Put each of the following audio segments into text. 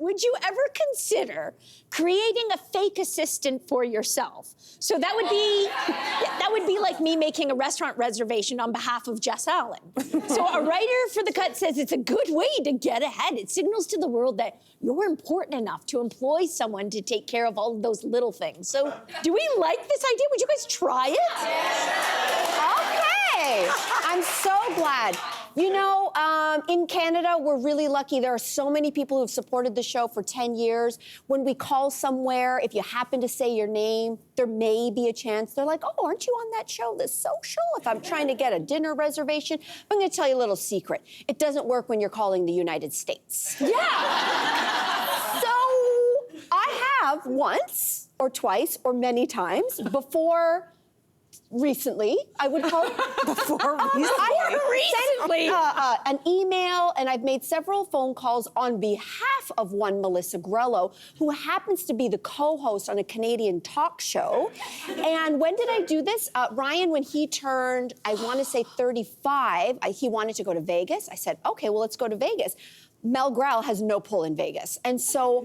would you ever consider creating a fake assistant for yourself? So that would be like me making a restaurant reservation on behalf of Jess Allen. So a writer for The Cut says it's a good way to get ahead. It signals to the world that you're important enough to employ someone to take care of all of those little things. So do we like this idea? Would you guys try it? Okay, I'm so glad. You know, in Canada, we're really lucky. There are so many people who've supported the show for 10 years. When we call somewhere, if you happen to say your name, there may be a chance. They're like, oh, aren't you on that show, The Social? If I'm trying to get a dinner reservation. I'm gonna tell you a little secret. It doesn't work when you're calling the United States. Yeah. So I have once or twice or many times before recently, I would call it. Before recently. An email, and I've made several phone calls on behalf of one Melissa Grelo, who happens to be the co-host on a Canadian talk show. And when did I do this? Ryan, when he turned, I want to say 35, he wanted to go to Vegas. I said, okay, well, let's go to Vegas. Mel Grell has no pull in Vegas. And so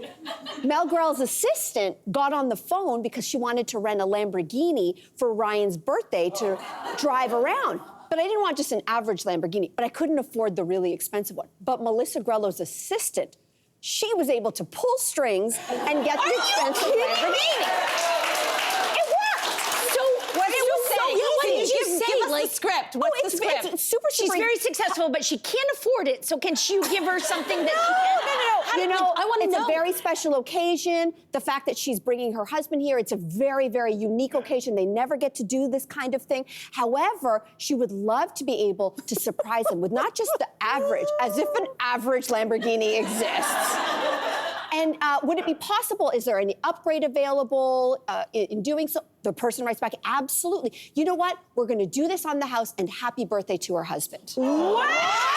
Mel Grell's assistant got on the phone because she wanted to rent a Lamborghini for Ryan's birthday to drive around. But I didn't want just an average Lamborghini, but I couldn't afford the really expensive one. But Melissa Grello's assistant, she was able to pull strings and get the expensive Lamborghini. Give us the script. What's the script? It's super. She's very successful, but she can't afford it. So can you give her something that she can? No. I want to know. It's a very special occasion. The fact that she's bringing her husband here, it's a very, very unique occasion. They never get to do this kind of thing. However, she would love to be able to surprise him with not just the average, as if an average Lamborghini exists. And would it be possible? Is there any upgrade available in doing so? The person writes back, absolutely. You know what? We're going to do this on the house, and happy birthday to her husband. What?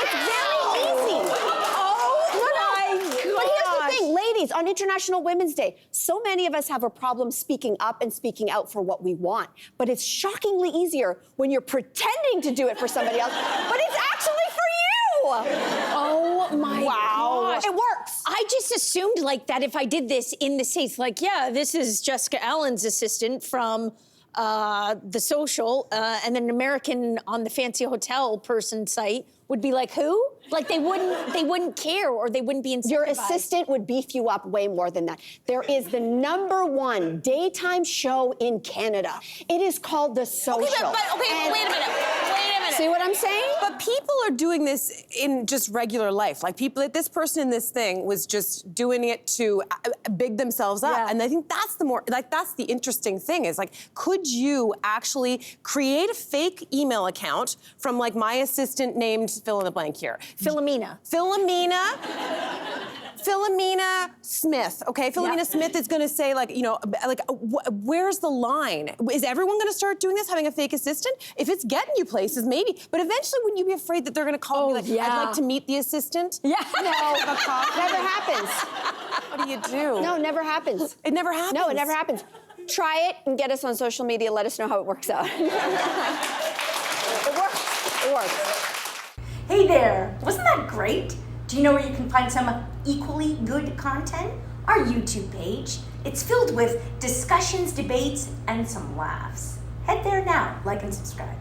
It's very easy. My But here's the thing, ladies, on International Women's Day, so many of us have a problem speaking up and speaking out for what we want. But it's shockingly easier when you're pretending to do it for somebody else, but it's actually for you. Oh my gosh. It works. I just assumed like that if I did this in the States, like, yeah, this is Jessica Allen's assistant from The Social, and then an American on the fancy hotel person site would be like, who? Like they wouldn't care, or they wouldn't be incentivized. Your assistant would beef you up way more than that. There is the #1 daytime show in Canada. It is called The Social. Okay, wait a minute. See what I'm saying? But people are doing this in just regular life. Like this person in this thing was just doing it to big themselves up. Yeah. And I think that's that's the interesting thing is like, could you actually create a fake email account from like my assistant named fill in the blank here? Philomena Smith, okay? Philomena Yeah. Smith is gonna say like, you know, like, where's the line? Is everyone gonna start doing this, having a fake assistant? If it's getting you places, maybe. But eventually, wouldn't you be afraid that they're gonna call and be like, I'd like to meet the assistant? Yeah. No, never happens. What do you do? No, never happens. It never happens. No, it never happens. Try it and get us on social media. Let us know how it works out. It works. It works. Hey there, wasn't that great? Do you know where you can find some equally good content? Our YouTube page. It's filled with discussions, debates, and some laughs. Head there now, like and subscribe.